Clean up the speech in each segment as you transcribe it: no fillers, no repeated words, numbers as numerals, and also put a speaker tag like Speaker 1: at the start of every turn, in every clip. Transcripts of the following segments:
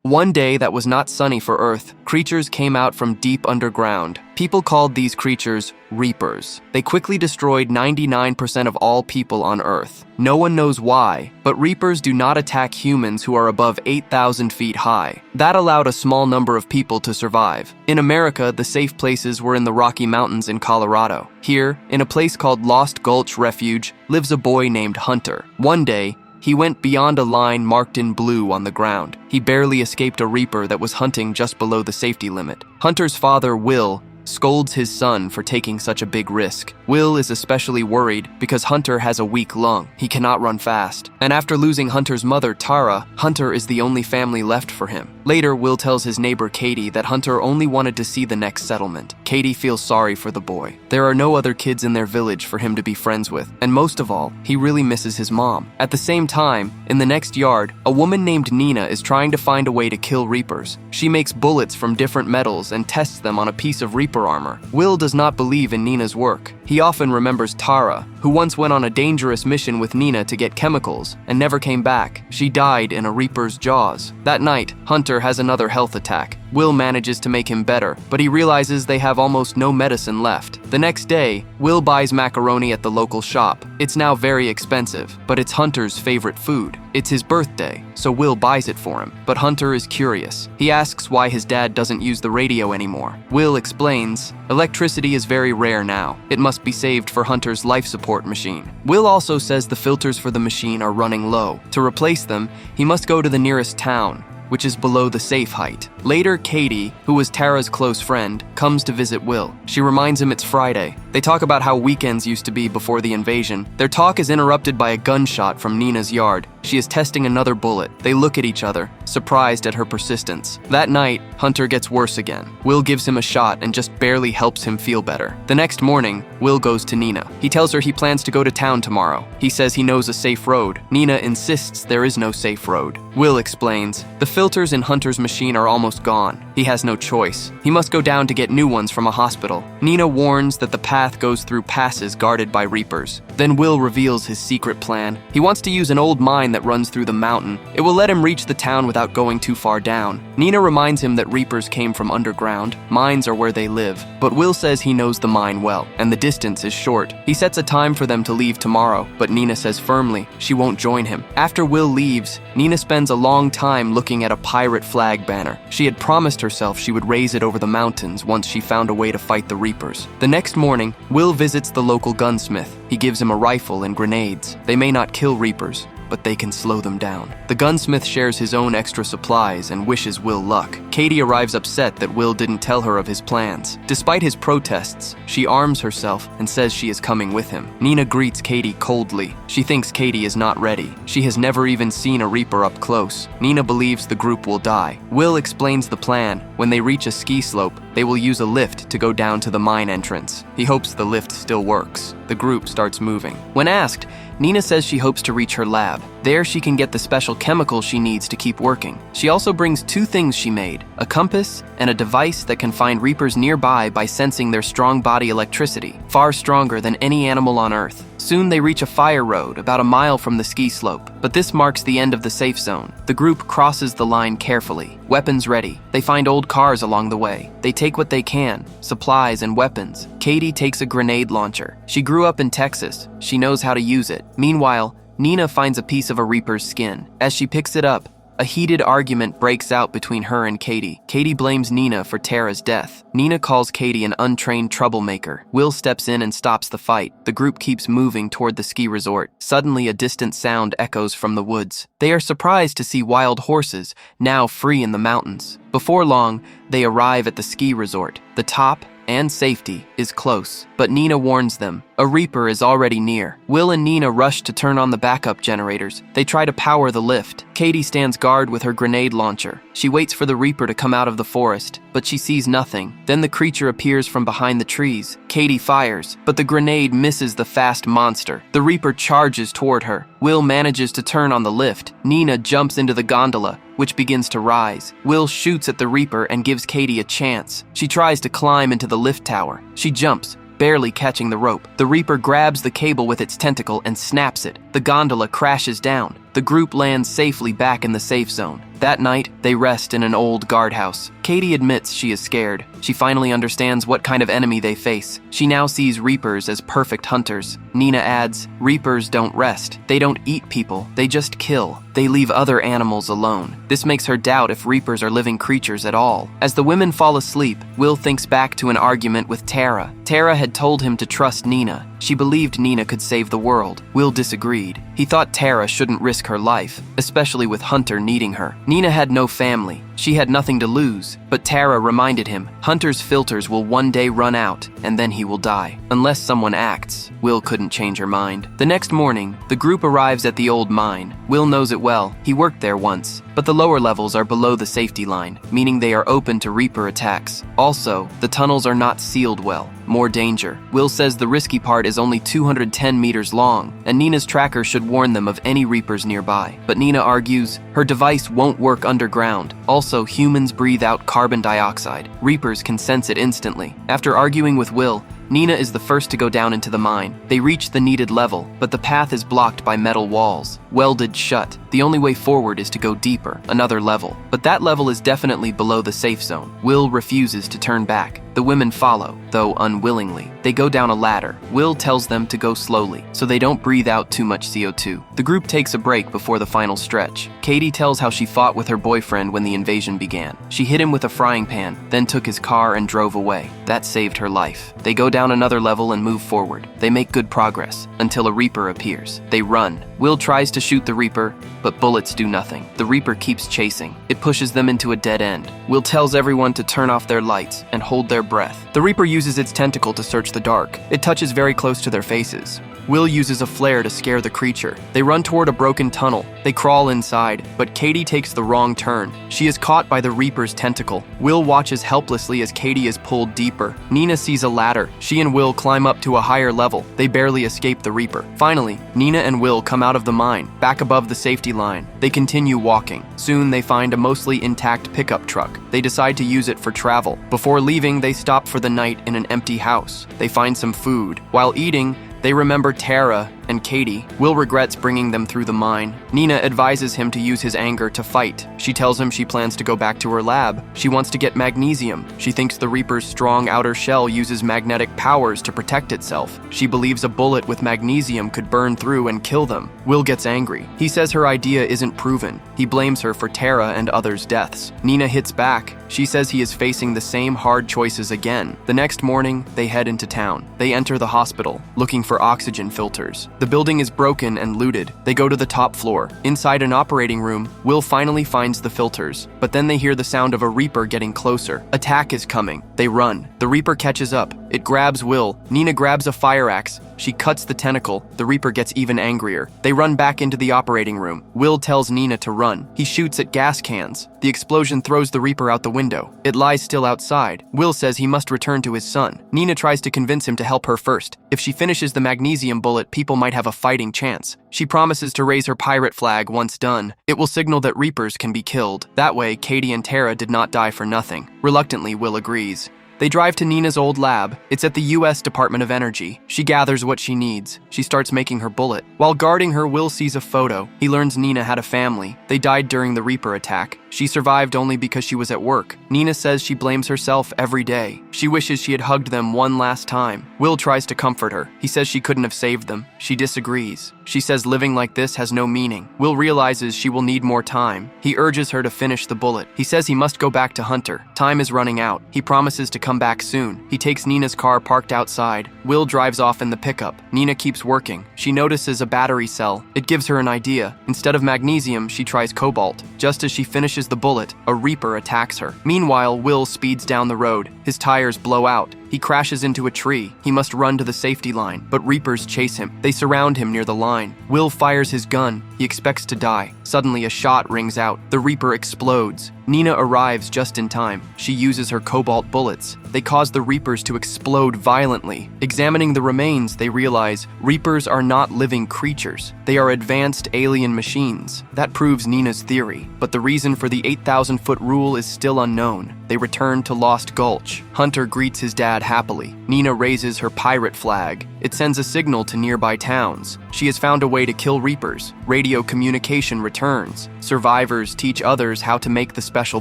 Speaker 1: One day that was not sunny for Earth, creatures came out from deep underground. People called these creatures Reapers. They quickly destroyed 99% of all people on Earth. No one knows why, but Reapers do not attack humans who are above 8,000 feet high. That allowed a small number of people to survive. In America, the safe places were in the Rocky Mountains in Colorado. Here, in a place called Lost Gulch Refuge, lives a boy named Hunter. One day, he went beyond a line marked in blue on the ground. He barely escaped a Reaper that was hunting just below the safety limit. Hunter's father, Will, scolds his son for taking such a big risk. Will is especially worried because Hunter has a weak lung. He cannot run fast. And after losing Hunter's mother, Tara, Hunter is the only family left for him. Later, Will tells his neighbor, Katie, that Hunter only wanted to see the next settlement. Katie feels sorry for the boy. There are no other kids in their village for him to be friends with. And most of all, he really misses his mom. At the same time, in the next yard, a woman named Nina is trying to find a way to kill Reapers. She makes bullets from different metals and tests them on a piece of Reaper armor. Will does not believe in Nina's work. He often remembers Tara, who once went on a dangerous mission with Nina to get chemicals and never came back. She died in a Reaper's jaws. That night, Hunter has another health attack. Will manages to make him better, but he realizes they have almost no medicine left. The next day, Will buys macaroni at the local shop. It's now very expensive, but it's Hunter's favorite food. It's his birthday, so Will buys it for him. But Hunter is curious. He asks why his dad doesn't use the radio anymore. Will explains, electricity is very rare now. It must be saved for Hunter's life support machine. Will also says the filters for the machine are running low. To replace them, he must go to the nearest town, which is below the safe height. Later, Katie, who was Tara's close friend, comes to visit Will. She reminds him it's Friday. They talk about how weekends used to be before the invasion. Their talk is interrupted by a gunshot from Nina's yard. She is testing another bullet. They look at each other, surprised at her persistence. That night, Hunter gets worse again. Will gives him a shot and just barely helps him feel better. The next morning, Will goes to Nina. He tells her he plans to go to town tomorrow. He says he knows a safe road. Nina insists there is no safe road. Will explains, the filters in Hunter's machine are almost gone. He has no choice. He must go down to get new ones from a hospital. Nina warns that the path goes through passes guarded by Reapers. Then Will reveals his secret plan. He wants to use an old mine that runs through the mountain. It will let him reach the town without going too far down. Nina reminds him that Reapers came from underground. Mines are where they live. But Will says he knows the mine well, and the distance is short. He sets a time for them to leave tomorrow, but Nina says firmly she won't join him. After Will leaves, Nina spends a long time looking at a pirate flag banner. She had promised herself she would raise it over the mountains once she found a way to fight the Reapers. The next morning, Will visits the local gunsmith. He gives him a rifle and grenades. They may not kill Reapers, but they can slow them down. The gunsmith shares his own extra supplies and wishes Will luck. Katie arrives upset that Will didn't tell her of his plans. Despite his protests, she arms herself and says she is coming with him. Nina greets Katie coldly. She thinks Katie is not ready. She has never even seen a Reaper up close. Nina believes the group will die. Will explains the plan. When they reach a ski slope, they will use a lift to go down to the mine entrance. He hopes the lift still works. The group starts moving. When asked, Nina says she hopes to reach her lab. There she can get the special chemicals she needs to keep working. She also brings two things she made, a compass and a device that can find Reapers nearby by sensing their strong body electricity, far stronger than any animal on Earth. Soon they reach a fire road about a mile from the ski slope, but this marks the end of the safe zone. The group crosses the line carefully, weapons ready. They find old cars along the way. They take what they can, supplies and weapons. Katie takes a grenade launcher. She grew up in Texas. She knows how to use it. Meanwhile, Nina finds a piece of a Reaper's skin. As she picks it up, a heated argument breaks out between her and Katie. Katie blames Nina for Tara's death. Nina calls Katie an untrained troublemaker. Will steps in and stops the fight. The group keeps moving toward the ski resort. Suddenly, a distant sound echoes from the woods. They are surprised to see wild horses, now free in the mountains. Before long, they arrive at the ski resort. The top and safety is close, but Nina warns them. A Reaper is already near. Will and Nina rush to turn on the backup generators. They try to power the lift. Katie stands guard with her grenade launcher. She waits for the Reaper to come out of the forest, but she sees nothing. Then the creature appears from behind the trees. Katie fires, but the grenade misses the fast monster. The Reaper charges toward her. Will manages to turn on the lift. Nina jumps into the gondola, which begins to rise. Will shoots at the Reaper and gives Katie a chance. She tries to climb into the lift tower. She jumps, barely catching the rope. The Reaper grabs the cable with its tentacle and snaps it. The gondola crashes down. The group lands safely back in the safe zone. That night, they rest in an old guardhouse. Katie admits she is scared. She finally understands what kind of enemy they face. She now sees Reapers as perfect hunters. Nina adds, Reapers don't rest. They don't eat people. They just kill. They leave other animals alone. This makes her doubt if Reapers are living creatures at all. As the women fall asleep, Will thinks back to an argument with Tara. Tara had told him to trust Nina. She believed Nina could save the world. Will disagreed. He thought Tara shouldn't risk her life, especially with Hunter needing her. Nina had no family. She had nothing to lose, but Tara reminded him, Hunter's filters will one day run out, and then he will die. Unless someone acts. Will couldn't change her mind. The next morning, the group arrives at the old mine. Will knows it well. He worked there once. But the lower levels are below the safety line, meaning they are open to Reaper attacks. Also, the tunnels are not sealed well. More danger. Will says the risky part is only 210 meters long, and Nina's tracker should warn them of any Reapers nearby. But Nina argues her device won't work underground. Also, humans breathe out carbon dioxide. Reapers can sense it instantly. After arguing with Will, Nina is the first to go down into the mine. They reach the needed level, but the path is blocked by metal walls, welded shut. The only way forward is to go deeper, another level. But that level is definitely below the safe zone. Will refuses to turn back. The women follow, though unwillingly. They go down a ladder. Will tells them to go slowly, so they don't breathe out too much CO2. The group takes a break before the final stretch. Katie tells how she fought with her boyfriend when the invasion began. She hit him with a frying pan, then took his car and drove away. That saved her life. They go down another level and move forward. They make good progress, until a Reaper appears. They run. Will tries to shoot the Reaper, but bullets do nothing. The Reaper keeps chasing. It pushes them into a dead end. Will tells everyone to turn off their lights and hold their breath. The Reaper uses its tentacle to search the dark. It touches very close to their faces. Will uses a flare to scare the creature. They run toward a broken tunnel. They crawl inside, but Katie takes the wrong turn. She is caught by the Reaper's tentacle. Will watches helplessly as Katie is pulled deeper. Nina sees a ladder. She and Will climb up to a higher level. They barely escape the Reaper. Finally, Nina and Will come out of the mine, back above the safety line. They continue walking. Soon they find a mostly intact pickup truck. They decide to use it for travel. Before leaving, they stop for the night in an empty house. They find some food. While eating, they remember Tara and Katie. Will regrets bringing them through the mine. Nina advises him to use his anger to fight. She tells him she plans to go back to her lab. She wants to get magnesium. She thinks the Reaper's strong outer shell uses magnetic powers to protect itself. She believes a bullet with magnesium could burn through and kill them. Will gets angry. He says her idea isn't proven. He blames her for Tara and others' deaths. Nina hits back. She says he is facing the same hard choices again. The next morning, they head into town. They enter the hospital, looking for oxygen filters. The building is broken and looted. They go to the top floor. Inside an operating room, Will finally finds the filters, but then they hear the sound of a Reaper getting closer. Attack is coming. They run. The Reaper catches up. It grabs Will. Nina grabs a fire axe. She cuts the tentacle. The Reaper gets even angrier. They run back into the operating room. Will tells Nina to run. He shoots at gas cans. The explosion throws the Reaper out the window. It lies still outside. Will says he must return to his son. Nina tries to convince him to help her first. If she finishes the magnesium bullet, people might have a fighting chance. She promises to raise her pirate flag once done. It will signal that Reapers can be killed. That way, Katie and Tara did not die for nothing. Reluctantly, Will agrees. They drive to Nina's old lab. It's at the US Department of Energy. She gathers what she needs. She starts making her bullet. While guarding her, Will sees a photo. He learns Nina had a family. They died during the Reaper attack. She survived only because she was at work. Nina says she blames herself every day. She wishes she had hugged them one last time. Will tries to comfort her. He says she couldn't have saved them. She disagrees. She says living like this has no meaning. Will realizes she will need more time. He urges her to finish the bullet. He says he must go back to Hunter. Time is running out. He promises to come back soon. He takes Nina's car parked outside. Will drives off in the pickup. Nina keeps working. She notices a battery cell. It gives her an idea. Instead of magnesium, she tries cobalt. Just as she finishes the bullet, a Reaper attacks her. Meanwhile, Will speeds down the road. His tires blow out. He crashes into a tree. He must run to the safety line, but Reapers chase him. They surround him near the line. Will fires his gun. He expects to die. Suddenly, a shot rings out. The Reaper explodes. Nina arrives just in time. She uses her cobalt bullets. They cause the Reapers to explode violently. Examining the remains, they realize Reapers are not living creatures. They are advanced alien machines. That proves Nina's theory, but the reason for the 8,000-foot rule is still unknown. They return to Lost Gulch. Hunter greets his dad happily. Nina raises her pirate flag. It sends a signal to nearby towns. She has found a way to kill Reapers. Radio communication returns. Survivors teach others how to make the special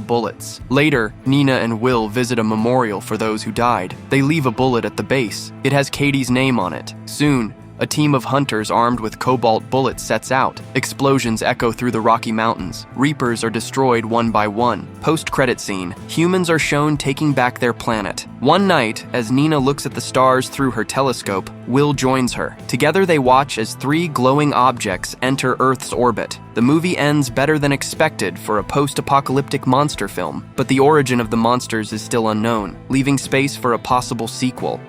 Speaker 1: bullets. Later, Nina and Will visit a memorial for those who died. They leave a bullet at the base. It has Katie's name on it. Soon, a team of hunters armed with cobalt bullets sets out. Explosions echo through the Rocky Mountains. Reapers are destroyed one by one. Post-credit scene. Humans are shown taking back their planet. One night, as Nina looks at the stars through her telescope, Will joins her. Together they watch as 3 glowing objects enter Earth's orbit. The movie ends better than expected for a post-apocalyptic monster film, but the origin of the monsters is still unknown, leaving space for a possible sequel.